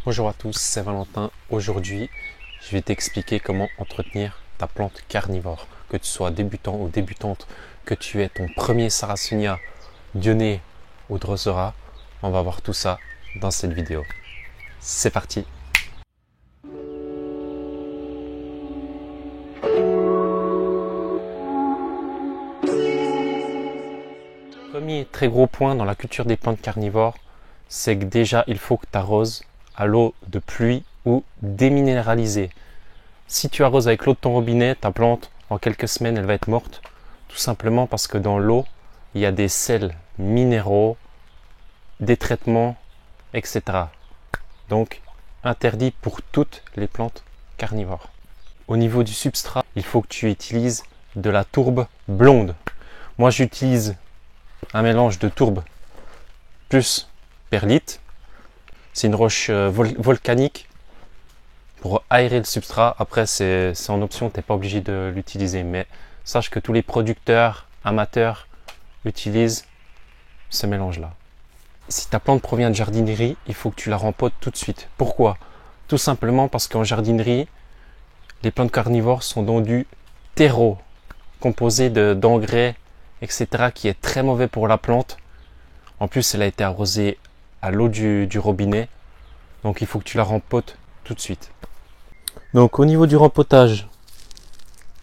Bonjour à tous, c'est Valentin. Aujourd'hui, je vais t'expliquer comment entretenir ta plante carnivore. Que tu sois débutant ou débutante, que tu aies ton premier Sarracenia, Dionée ou Drosera, on va voir tout ça dans cette vidéo. C'est parti! Premier très gros point dans la culture des plantes carnivores, c'est que déjà il faut que tu arroses à l'eau de pluie ou déminéralisée. Si tu arroses avec l'eau de ton robinet, ta plante, en quelques semaines, elle va être morte. Tout simplement parce que dans l'eau, il y a des sels minéraux, des traitements, etc. Donc, interdit pour toutes les plantes carnivores. Au niveau du substrat, il faut que tu utilises de la tourbe blonde. Moi, j'utilise un mélange de tourbe plus perlite. C'est une roche volcanique pour aérer le substrat. Après, c'est en option, tu n'es pas obligé de l'utiliser. Mais sache que tous les producteurs amateurs utilisent ce mélange-là. Si ta plante provient de jardinerie, il faut que tu la rempotes tout de suite. Pourquoi? Tout simplement parce qu'en jardinerie, les plantes carnivores sont dans du terreau, composé d'engrais, etc., qui est très mauvais pour la plante. En plus, elle a été arrosée à l'eau du robinet. Donc, il faut que tu la rempotes tout de suite. Donc, au niveau du rempotage,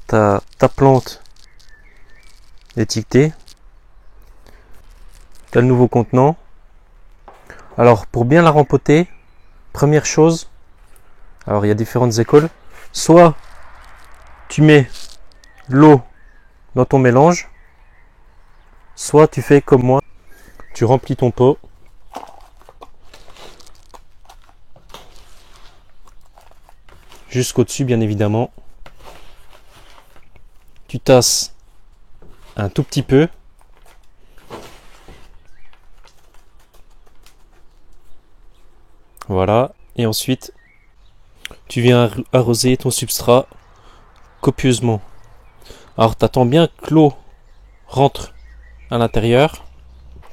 ta plante étiquetée. Tu as le nouveau contenant. Alors, pour bien la rempoter, première chose, alors il y a différentes écoles. Soit tu mets l'eau dans ton mélange, soit tu fais comme moi, tu remplis ton pot. Jusqu'au-dessus, bien évidemment. Tu tasses un tout petit peu. Voilà. Et ensuite, tu viens arroser ton substrat copieusement. Alors, tu attends bien que l'eau rentre à l'intérieur.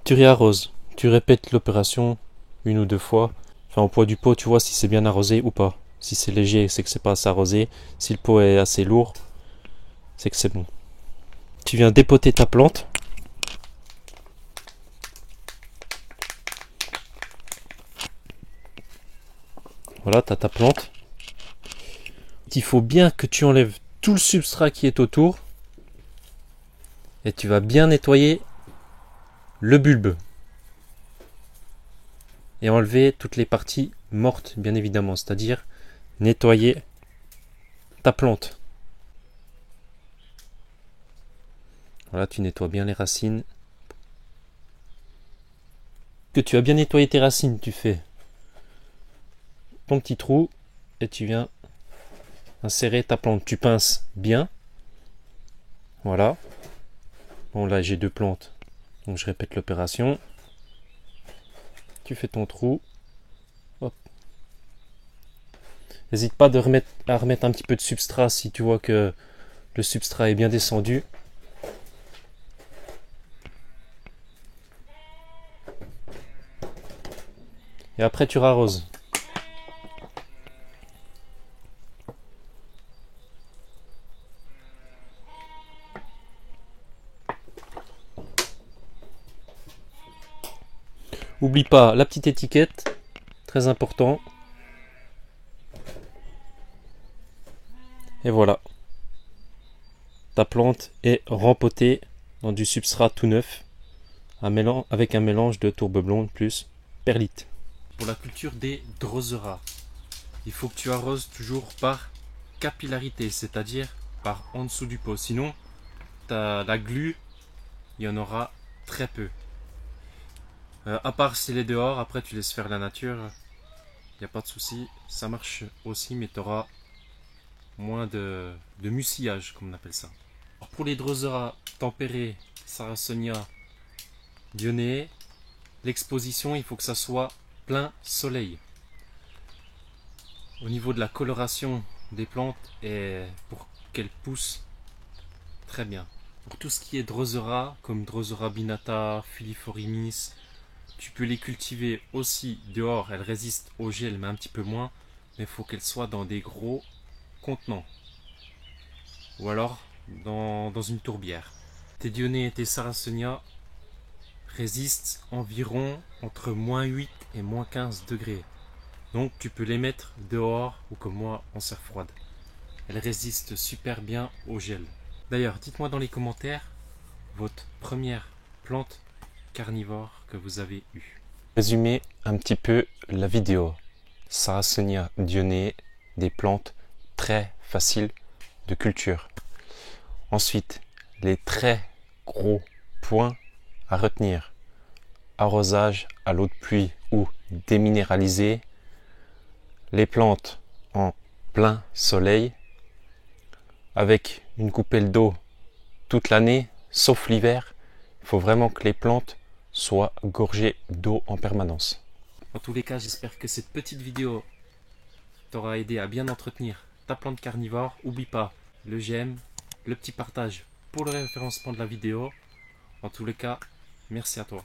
Tu réarroses. Tu répètes l'opération une ou deux fois. Enfin, au poids du pot, tu vois si c'est bien arrosé ou pas. Si c'est léger, c'est que c'est pas assez arrosé. Si le pot est assez lourd, c'est que c'est bon. Tu viens dépoter ta plante. Voilà, tu as ta plante. Il faut bien que tu enlèves tout le substrat qui est autour. Et tu vas bien nettoyer le bulbe. Et enlever toutes les parties mortes, bien évidemment. C'est-à-dire nettoyer ta plante. Voilà, tu nettoies bien les racines. Que tu as bien nettoyé tes racines, tu fais ton petit trou et tu viens insérer ta plante. Tu pinces bien. Voilà. Bon, là j'ai deux plantes, donc je répète l'opération. Tu fais ton trou. Hop. N'hésite pas à remettre un petit peu de substrat si tu vois que le substrat est bien descendu. Et après tu raroses. Oublie pas la petite étiquette, très important. Et voilà. Ta plante est rempotée dans du substrat tout neuf, avec un mélange de tourbe blonde plus perlite. Pour la culture des Drosera, il faut que tu arroses toujours par capillarité, c'est-à-dire par en dessous du pot. Sinon, la glu, il y en aura très peu. À part si elle est dehors, après tu laisses faire la nature, il n'y a pas de souci, ça marche aussi, mais tu auras moins de mucillage, comme on appelle ça. Alors pour les Drosera tempérés, Sarracenia, Dionée, l'exposition, il faut que ça soit plein soleil. Au niveau de la coloration des plantes, et pour qu'elles poussent très bien. Pour tout ce qui est Drosera, comme Drosera binata, Filiforimis, Tu peux les cultiver aussi dehors, elles résistent au gel mais un petit peu moins, mais il faut qu'elles soient dans des gros contenants ou alors dans une tourbière. Tes Dionnées et tes Sarracenia résistent environ entre -8 et -15 degrés. Donc tu peux les mettre dehors ou comme moi en serre froide. Elles résistent super bien au gel. D'ailleurs, dites-moi dans les commentaires votre première plante carnivore que vous avez eue. Résumer un petit peu la vidéo. Sarracenia dionnées, des plantes très faciles de culture. Ensuite, les très gros points à retenir. Arrosage à l'eau de pluie ou déminéralisé. Les plantes en plein soleil avec une coupelle d'eau toute l'année, sauf l'hiver. Il faut vraiment que les plantes soient gorgées d'eau en permanence. En tous les cas, j'espère que cette petite vidéo t'aura aidé à bien entretenir ta plante carnivore. N'oublie pas le j'aime, le petit partage pour le référencement de la vidéo. En tous les cas, merci à toi.